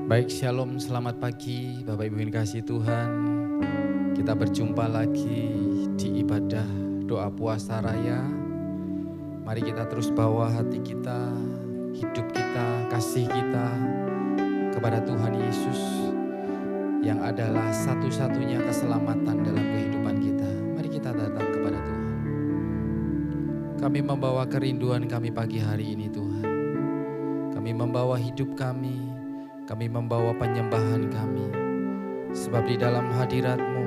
Baik, shalom, selamat pagi Bapak Ibu yang kasih Tuhan. Kita berjumpa lagi di ibadah doa puasa raya. Mari kita terus bawa hati kita, hidup kita, kasih kita kepada Tuhan Yesus yang adalah satu-satunya keselamatan dalam kehidupan kita. Mari kita datang kepada Tuhan. Kami membawa kerinduan kami pagi hari ini Tuhan. Kami membawa hidup kami membawa penyembahan kami. Sebab di dalam hadirat-Mu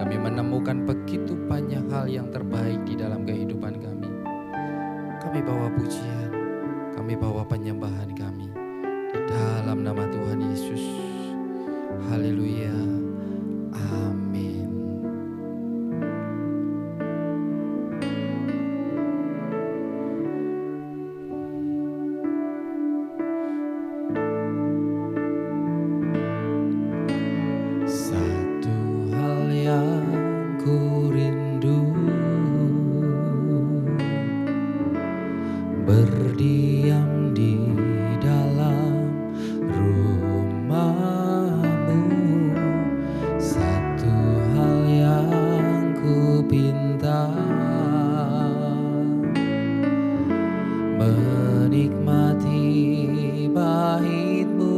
kami menemukan begitu banyak hal yang terbaik di dalam kehidupan kami. Kami bawa pujian, kami bawa penyembahan kami di dalam nama Tuhan Yesus. Haleluya. Amin. Berdiam di dalam rumah-Mu, satu hal yang ku pinta, menikmati bait-Mu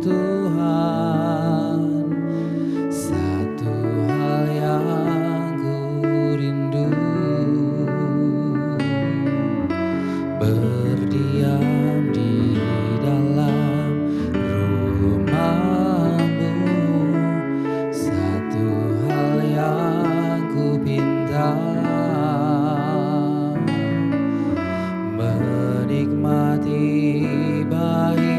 Tuhan, satu hal yang ku rindu. Berdiam di dalam rumah-Mu, satu hal yang ku pinta, menikmati bait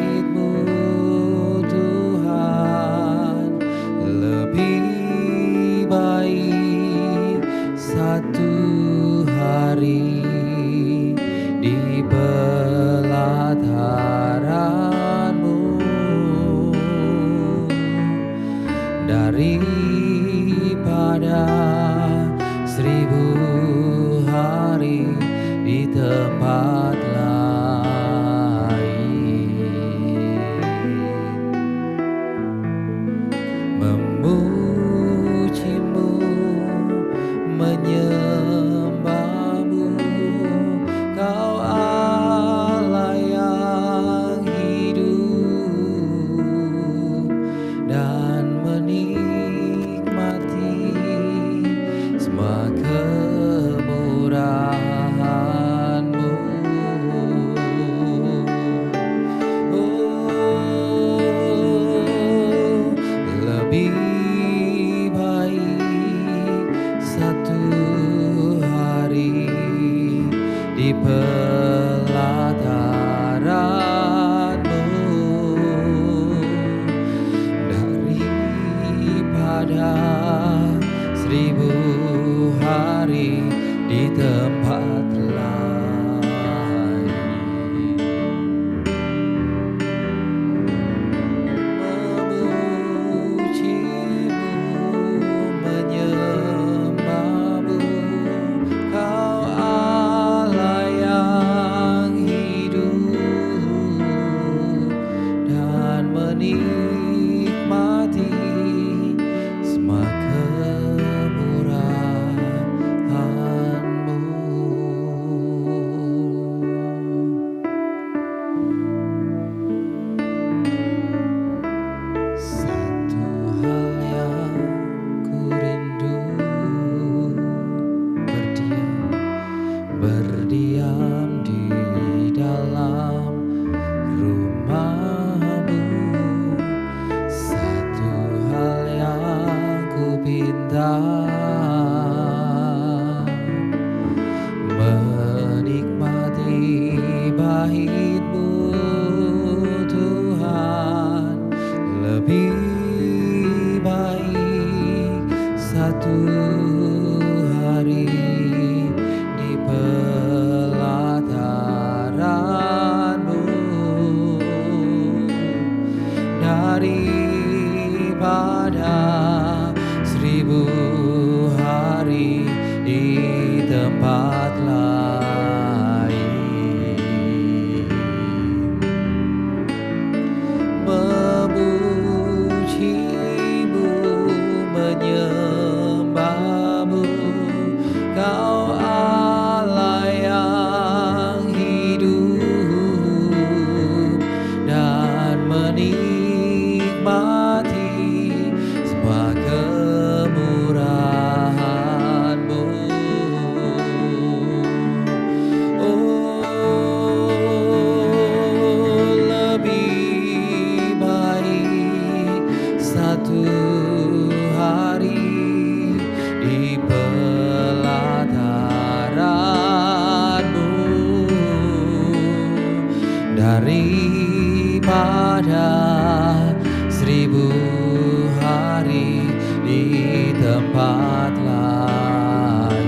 daripada 1000 hari di tempat lain.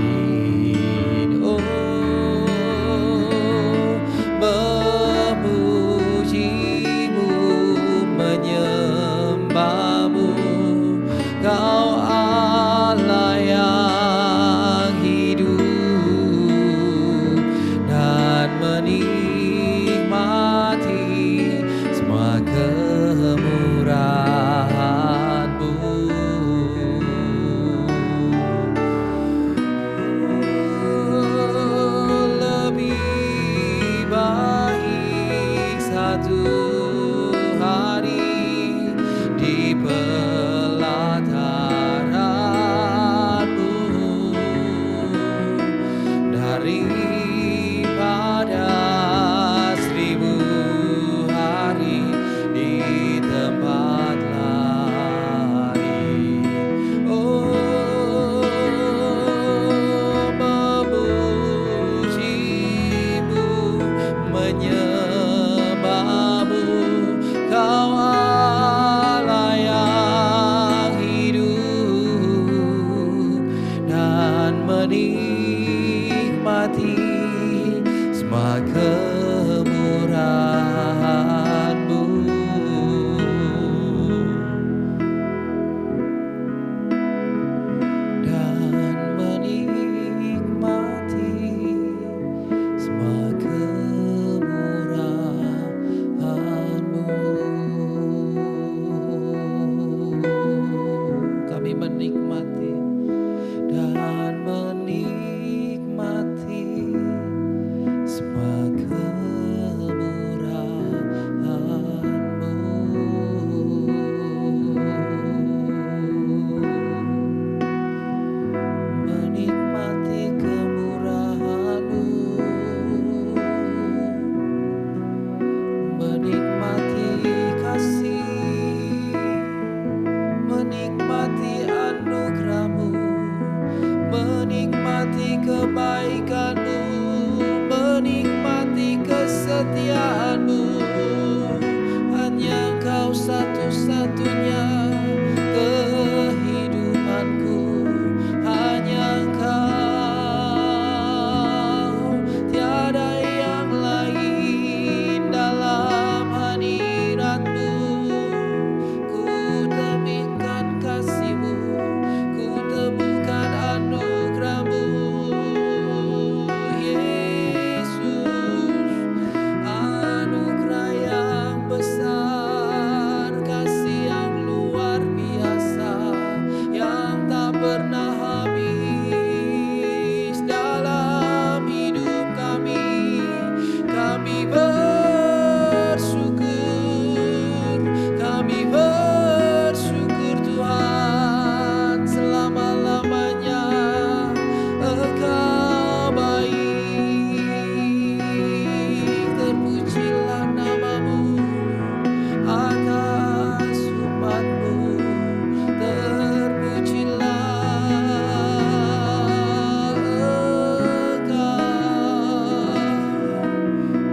Oh, memujimu, menyembahmu, Kau Allah yang hidup, dan menikmati semua kemurahan-Mu. Lebih baik satu hari di pelataran-Mu daripada 1000 hari di tempat lain. Oh, memujimu, menyembahmu, Kau Allah yang hidup, dan menikmati semua kemurahan-Mu. Dan menikmati semua kemurahan-Mu. Kami menikmati dan menikmati semua kemurahan-Mu. Menikmati kemurahan-Mu, menikmati kasih, menikmati anugerah-Mu, menikmati kebaikan-Mu, menikmati kesetiaan-Mu. Hanya Engkau satu-satunya kehidupanku, hanya Engkau, tiada yang lain dalam hadirat-Mu. Ku temukan kasih-Mu, ku temukan anugerah-Mu, Yesus. Anugerah yang besar, kasih yang luar biasa, yang tak pernah habis dalam hidup kami. Kami bersyukur, kami bersyukur Tuhan, selama-lamanya Engkau baik. Terpujilah nama-Mu atas umat-Mu, terpujilah Engkau.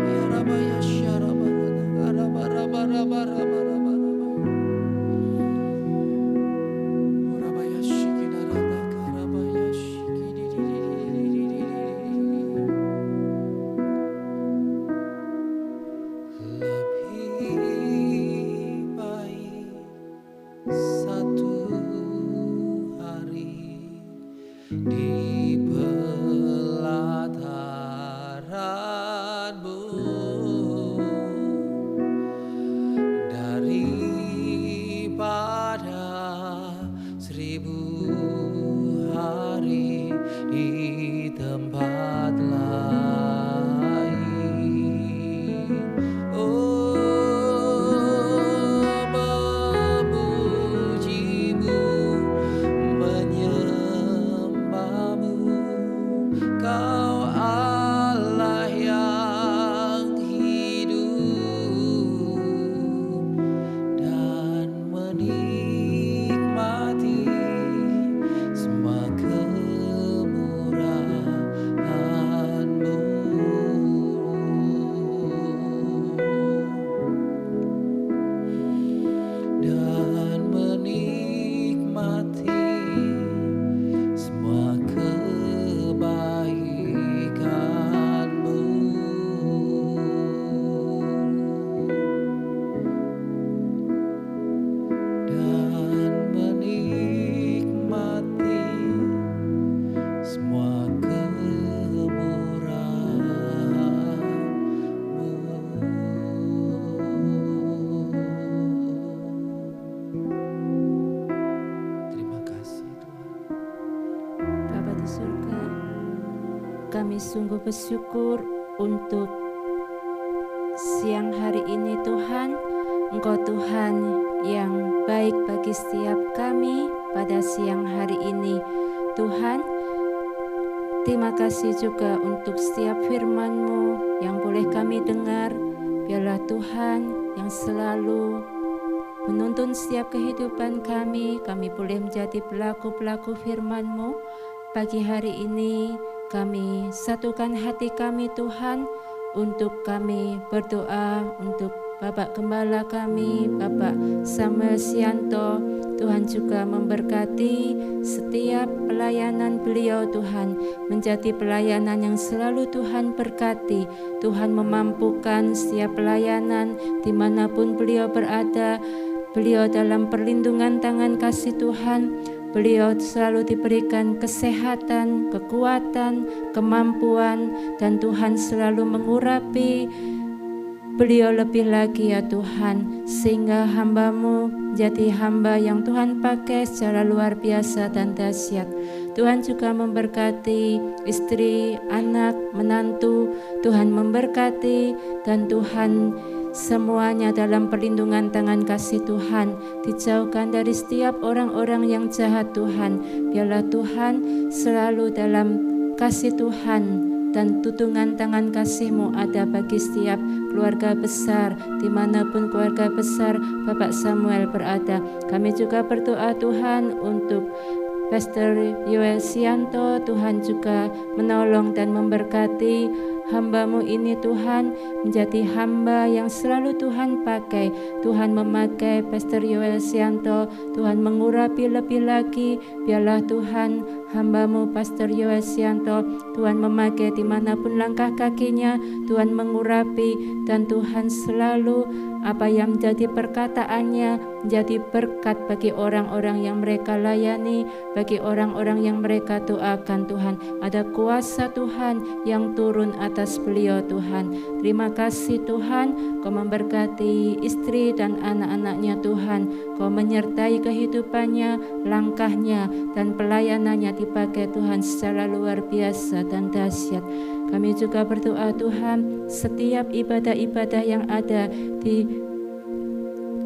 Ya Rabbi, ya Syarabara, Rabara-bara-bara-bara-bara. Rabaya Shikidarada, Karabaya Shikidididididididididi. Lebih baik satu hari di pelataran-Mu sungguh bersyukur untuk siang hari ini Tuhan. Engkau Tuhan yang baik bagi setiap kami pada siang hari ini Tuhan. Terima kasih juga untuk setiap firman-Mu yang boleh kami dengar. Biarlah Tuhan yang selalu menuntun setiap kehidupan kami boleh menjadi pelaku-pelaku firman-Mu. Pagi hari ini kami satukan hati kami Tuhan, untuk kami berdoa untuk Bapak Gembala kami, Bapak Samuel Sianto. Tuhan juga memberkati setiap pelayanan beliau Tuhan, menjadi pelayanan yang selalu Tuhan berkati. Tuhan memampukan setiap pelayanan dimanapun beliau berada. Beliau dalam perlindungan tangan kasih Tuhan. Beliau selalu diberikan kesehatan, kekuatan, kemampuan, dan Tuhan selalu mengurapi beliau lebih lagi ya Tuhan, sehingga hamba-Mu jadi hamba yang Tuhan pakai secara luar biasa dan dahsyat. Tuhan juga memberkati istri, anak, menantu. Tuhan memberkati, dan Tuhan semuanya dalam perlindungan tangan kasih Tuhan, dijauhkan dari setiap orang-orang yang jahat Tuhan. Biarlah Tuhan selalu dalam kasih Tuhan dan tuntungan tangan kasih-Mu ada bagi setiap keluarga besar, dimanapun keluarga besar Bapak Samuel berada. Kami juga berdoa Tuhan untuk Pastor Yoel Sianto. Tuhan juga menolong dan memberkati hamba-Mu ini Tuhan, menjadi hamba yang selalu Tuhan pakai. Tuhan memakai Pastor Yoel Sianto, Tuhan mengurapi lebih lagi. Biarlah Tuhan hamba-Mu Pastor Yoel Sianto, Tuhan memakai dimanapun langkah kakinya, Tuhan mengurapi, dan Tuhan selalu apa yang menjadi perkataannya menjadi berkat bagi orang-orang yang mereka layani, bagi orang-orang yang mereka doakan Tuhan. Ada kuasa Tuhan yang turun atas beliau Tuhan. Terima kasih Tuhan, Kau memberkati istri dan anak-anaknya Tuhan. Kau menyertai kehidupannya, langkahnya, dan pelayanannya dipakai Tuhan secara luar biasa dan dahsyat. Kami juga berdoa Tuhan, setiap ibadah-ibadah yang ada di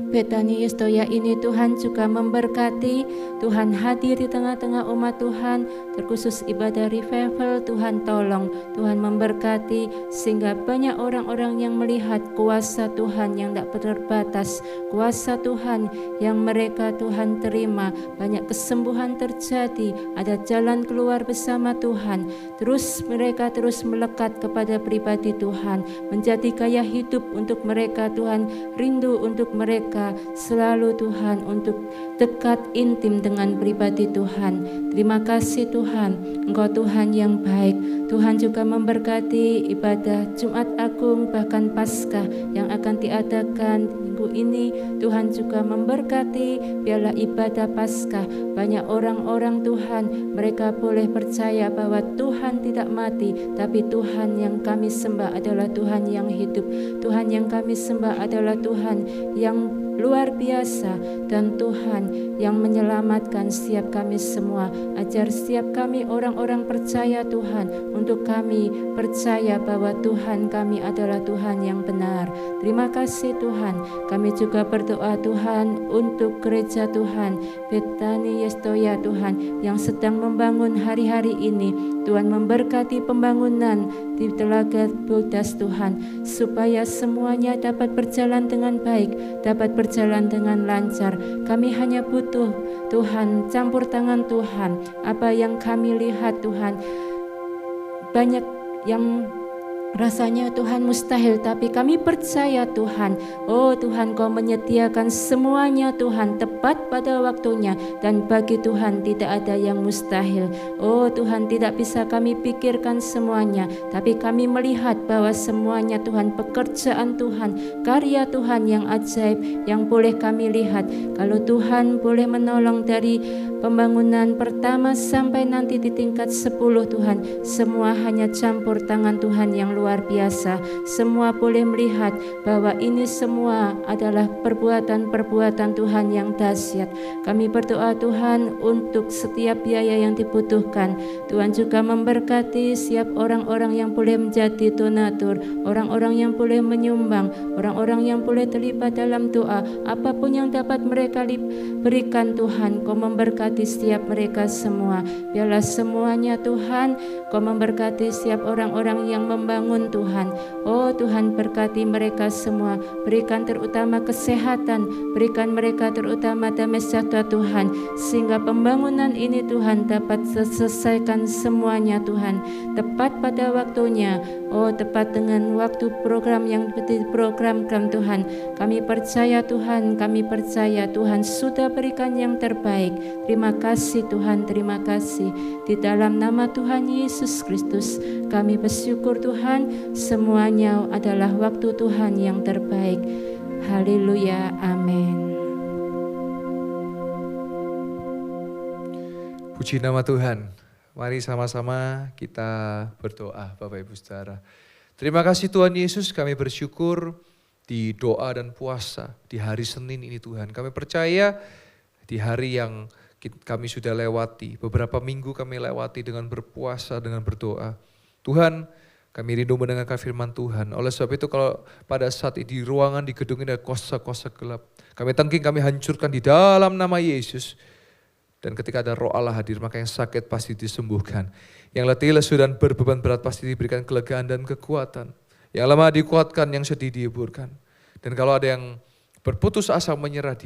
Betani Yestoya ini Tuhan juga memberkati. Tuhan hadir di tengah-tengah umat Tuhan, terkhusus ibadah revival. Tuhan tolong, Tuhan memberkati, sehingga banyak orang-orang yang melihat kuasa Tuhan yang tak terbatas, kuasa Tuhan yang mereka Tuhan terima. Banyak kesembuhan terjadi, ada jalan keluar bersama Tuhan. Terus mereka terus melekat kepada pribadi Tuhan, menjadi gaya hidup untuk mereka Tuhan, rindu untuk mereka selalu Tuhan untuk dekat intim dengan pribadi Tuhan. Terima kasih Tuhan, Engkau Tuhan yang baik. Tuhan juga memberkati ibadah Jumat Agung bahkan Paskah yang akan diadakan minggu ini. Tuhan juga memberkati, biarlah ibadah Paskah banyak orang-orang Tuhan, mereka boleh percaya bahwa Tuhan tidak mati, tapi Tuhan yang kami sembah adalah Tuhan yang hidup. Tuhan yang kami sembah adalah Tuhan yang luar biasa, dan Tuhan yang menyelamatkan setiap kami semua. Ajar setiap kami orang-orang percaya Tuhan, untuk kami percaya bahwa Tuhan kami adalah Tuhan yang benar. Terima kasih Tuhan. Kami juga berdoa Tuhan untuk gereja Tuhan Betani Yestoya Tuhan yang sedang membangun hari-hari ini. Tuhan memberkati pembangunan di Telaga Bodas Tuhan, supaya semuanya dapat berjalan dengan baik, dapat berjalan dengan lancar. Kami hanya butuh Tuhan campur tangan Tuhan. Apa yang kami lihat Tuhan, banyak yang rasanya Tuhan mustahil, tapi kami percaya Tuhan. Oh Tuhan, Kau menyediakan semuanya Tuhan tepat pada waktunya, dan bagi Tuhan tidak ada yang mustahil. Oh Tuhan, tidak bisa kami pikirkan semuanya, tapi kami melihat bahwa semuanya Tuhan pekerjaan Tuhan, karya Tuhan yang ajaib yang boleh kami lihat. Kalau Tuhan boleh menolong dari pembangunan pertama sampai nanti di tingkat 10 Tuhan, semua hanya campur tangan Tuhan yang luar luar biasa. Semua boleh melihat bahwa ini semua adalah perbuatan-perbuatan Tuhan yang dahsyat. Kami berdoa Tuhan untuk setiap biaya yang dibutuhkan. Tuhan juga memberkati setiap orang-orang yang boleh menjadi donatur, orang-orang yang boleh menyumbang, orang-orang yang boleh terlibat dalam doa. Apapun yang dapat mereka berikan Tuhan, Kau memberkati setiap mereka semua. Biarlah semuanya Tuhan, Kau memberkati setiap orang-orang yang membangun Tuhan. Oh Tuhan, berkati mereka semua. Berikan terutama kesehatan, berikan mereka terutama damai sejahtera Tuhan, sehingga pembangunan ini Tuhan dapat selesaikan semuanya Tuhan, tepat pada waktunya. Oh, tepat dengan waktu program yang diprogramkan Tuhan. Kami percaya Tuhan, kami percaya Tuhan sudah berikan yang terbaik. Terima kasih Tuhan, terima kasih. Di dalam nama Tuhan Yesus Kristus kami bersyukur Tuhan, semuanya adalah waktu Tuhan yang terbaik. Haleluya, amin. Puji nama Tuhan. Mari sama-sama kita berdoa Bapak Ibu Saudara. Terima kasih Tuhan Yesus, kami bersyukur di doa dan puasa di hari Senin ini Tuhan. Kami percaya di hari yang kami sudah lewati, beberapa minggu kami lewati dengan berpuasa, dengan berdoa. Tuhan, kami rindu mendengarkan firman Tuhan. Oleh sebab itu kalau pada saat di ruangan, di gedung ini ada kuasa-kuasa gelap, kami tangking, kami hancurkan di dalam nama Yesus. Dan ketika ada Roh Allah hadir, maka yang sakit pasti disembuhkan. Yang letih, lesu dan berbeban berat pasti diberikan kelegaan dan kekuatan. Yang lemah dikuatkan, yang sedih dihiburkan. Dan kalau ada yang berputus asa menyerah,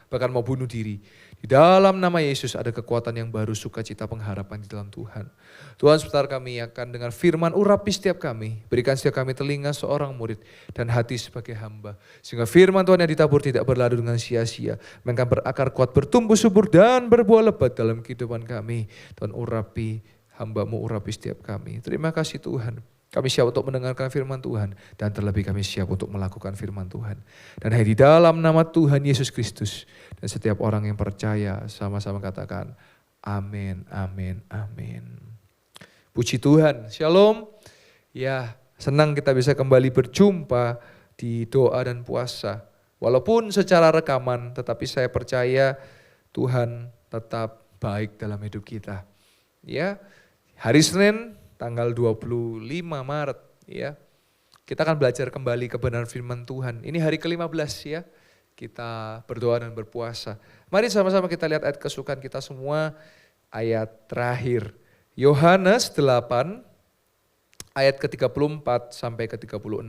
bahkan mau bunuh diri, di dalam nama Yesus ada kekuatan yang baru, sukacita, pengharapan di dalam Tuhan. Tuhan, sebentar kami akan dengar firman, urapi setiap kami. Berikan setiap kami telinga seorang murid dan hati sebagai hamba. Sehingga firman Tuhan yang ditabur tidak berlalu dengan sia-sia. Melainkan berakar kuat, bertumbuh subur dan berbuah lebat dalam kehidupan kami. Tuhan, urapi hamba-Mu, urapi setiap kami. Terima kasih Tuhan. Kami siap untuk mendengarkan firman Tuhan. Dan terlebih kami siap untuk melakukan firman Tuhan. Dan di dalam nama Tuhan Yesus Kristus. Dan setiap orang yang percaya sama-sama katakan amin, amin, amin. Puji Tuhan, shalom. Ya, senang kita bisa kembali berjumpa di doa dan puasa. Walaupun secara rekaman, tetapi saya percaya Tuhan tetap baik dalam hidup kita. Ya, hari Senin tanggal 25 Maret ya. Kita akan belajar kembali kebenaran firman Tuhan. Ini hari ke-15 ya. Kita berdoa dan berpuasa. Mari sama-sama kita lihat ayat kesukaan kita semua, ayat terakhir. Yohanes 8 ayat ke-34 sampai ke-36.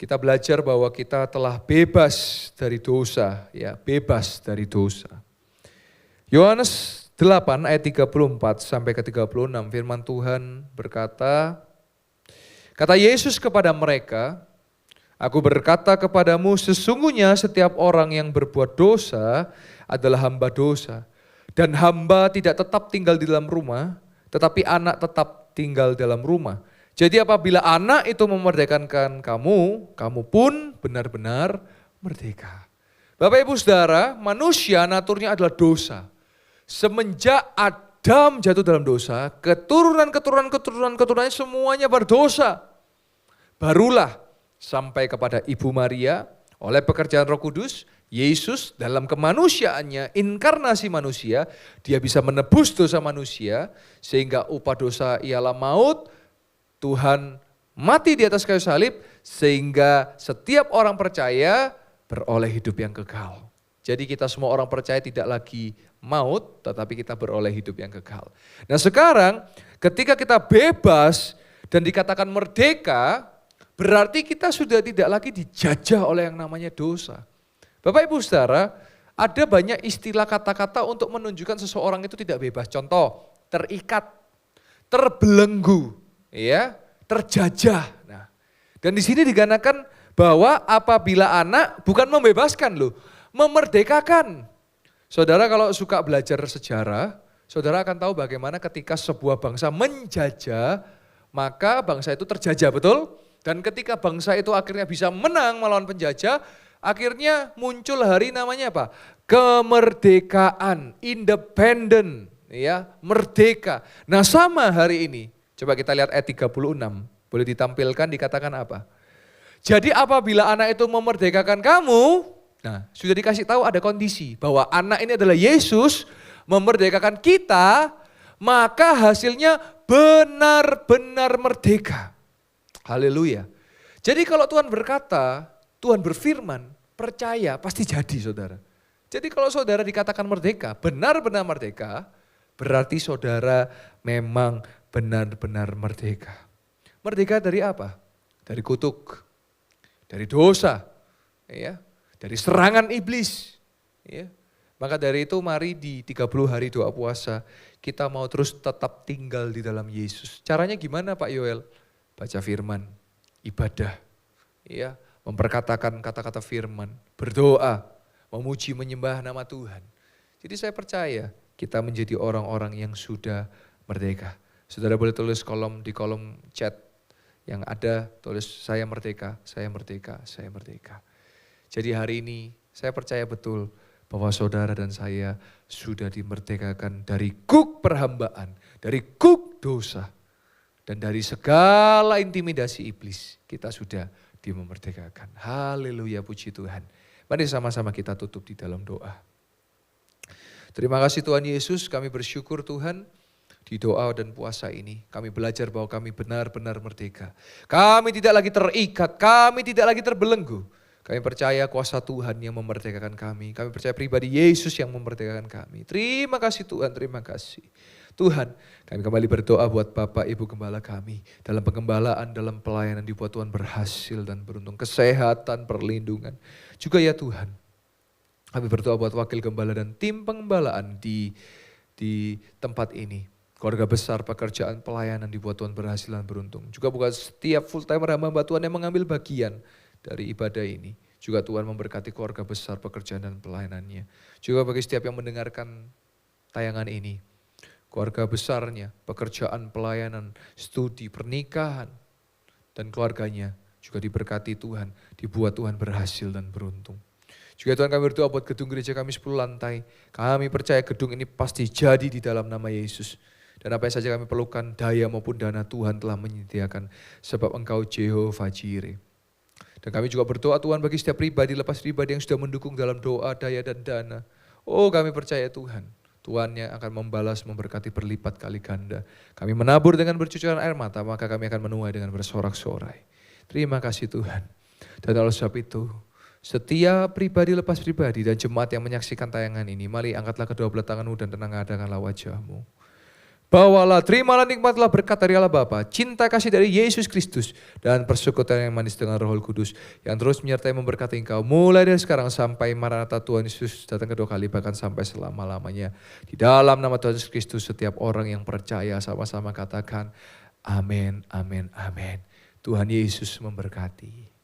Kita belajar bahwa kita telah bebas dari dosa, ya, bebas dari dosa. Yohanes 8 ayat 34 sampai ke 36, firman Tuhan berkata, kata Yesus kepada mereka, aku berkata kepadamu, sesungguhnya setiap orang yang berbuat dosa adalah hamba dosa. Dan hamba tidak tetap tinggal di dalam rumah, tetapi anak tetap tinggal dalam rumah. Jadi apabila anak itu memerdekakan kamu, kamu pun benar-benar merdeka. Bapak Ibu Saudara, manusia naturnya adalah dosa. Semenjak Adam jatuh dalam dosa, keturunan-keturunannya semuanya berdosa. Barulah sampai kepada Ibu Maria, oleh pekerjaan Roh Kudus, Yesus dalam kemanusiaannya, inkarnasi manusia, dia bisa menebus dosa manusia, sehingga upah dosa ialah maut. Tuhan mati di atas kayu salib, sehingga setiap orang percaya beroleh hidup yang kekal. Jadi kita semua orang percaya tidak lagi maut, tetapi kita beroleh hidup yang kekal. Nah sekarang ketika kita bebas dan dikatakan merdeka, berarti kita sudah tidak lagi dijajah oleh yang namanya dosa. Bapak Ibu Saudara, ada banyak istilah kata-kata untuk menunjukkan seseorang itu tidak bebas. Contoh, terikat, terbelenggu, ya, terjajah. Nah, dan di sini dikatakan bahwa apabila anak bukan membebaskan loh, memerdekakan. Saudara kalau suka belajar sejarah, saudara akan tahu bagaimana ketika sebuah bangsa menjajah, maka bangsa itu terjajah, betul? Dan ketika bangsa itu akhirnya bisa menang melawan penjajah, akhirnya muncul hari namanya apa? Kemerdekaan, independen. ya, merdeka. Nah sama hari ini, coba kita lihat ayat 36, boleh ditampilkan dikatakan apa? Jadi apabila anak itu memerdekakan kamu, nah sudah dikasih tahu ada kondisi bahwa anak ini adalah Yesus memerdekakan kita, maka hasilnya benar-benar merdeka. Haleluya. Jadi kalau Tuhan berkata, Tuhan berfirman, percaya pasti jadi saudara. Jadi kalau saudara dikatakan merdeka, benar-benar merdeka, berarti saudara memang benar-benar merdeka. Merdeka dari apa? Dari kutuk, dari dosa, ya, dari serangan iblis. Ya. Maka dari itu mari di 30 hari doa puasa kita mau terus tetap tinggal di dalam Yesus. Caranya gimana Pak Yoel? Baca firman, ibadah, ya, memperkatakan kata-kata firman, berdoa, memuji menyembah nama Tuhan. Jadi saya percaya kita menjadi orang-orang yang sudah merdeka. Saudara boleh tulis di kolom chat yang ada, tulis saya merdeka, saya merdeka, saya merdeka. Jadi hari ini saya percaya betul bahwa saudara dan saya sudah dimerdekakan dari kuk perhambaan, dari kuk dosa, dan dari segala intimidasi iblis. Kita sudah dimerdekakan. Haleluya, puji Tuhan. Mari sama-sama kita tutup di dalam doa. Terima kasih Tuhan Yesus, kami bersyukur Tuhan di doa dan puasa ini. Kami belajar bahwa kami benar-benar merdeka. Kami tidak lagi terikat, kami tidak lagi terbelenggu. Kami percaya kuasa Tuhan yang memerdekakan kami. Kami percaya pribadi Yesus yang memerdekakan kami. Terima kasih Tuhan, terima kasih. Tuhan, kami kembali berdoa buat Bapak Ibu Gembala kami. Dalam penggembalaan, dalam pelayanan dibuat Tuhan berhasil dan beruntung. Kesehatan, perlindungan. Juga ya Tuhan, kami berdoa buat wakil gembala dan tim penggembalaan di tempat ini. Keluarga besar, pekerjaan, pelayanan dibuat Tuhan berhasil dan beruntung. Juga bukan setiap full timer hamba Tuhan yang mengambil bagian dari ibadah ini. Juga Tuhan memberkati keluarga besar, pekerjaan dan pelayanannya. Juga bagi setiap yang mendengarkan tayangan ini. Keluarga besarnya, pekerjaan, pelayanan, studi, pernikahan, dan keluarganya juga diberkati Tuhan, dibuat Tuhan berhasil dan beruntung. Juga Tuhan kami berdoa buat gedung gereja kami 10 lantai. Kami percaya gedung ini pasti jadi di dalam nama Yesus. Dan apa yang saja kami perlukan, daya maupun dana Tuhan telah menyediakan. Sebab Engkau Jehovah Jireh. Dan kami juga berdoa Tuhan bagi setiap pribadi, lepas pribadi yang sudah mendukung dalam doa, daya dan dana. Oh kami percaya Tuhan. Tuhan yang akan membalas, memberkati berlipat kali ganda. Kami menabur dengan bercucuran air mata, maka kami akan menuai dengan bersorak-sorai. Terima kasih Tuhan. Dan oleh sebab itu, setiap pribadi lepas pribadi dan jemaat yang menyaksikan tayangan ini, mari angkatlah kedua belah tanganmu dan tenang-tenanglah wajahmu. Bawalah, terimalah, nikmatlah berkat dari Allah Bapa, cinta kasih dari Yesus Kristus, dan persekutuan yang manis dengan Roh Kudus, yang terus menyertai memberkati engkau, mulai dari sekarang sampai Maranatha Tuhan Yesus datang kedua kali, bahkan sampai selama-lamanya. Di dalam nama Tuhan Yesus Kristus, setiap orang yang percaya sama-sama katakan, amin, amin, amin. Tuhan Yesus memberkati.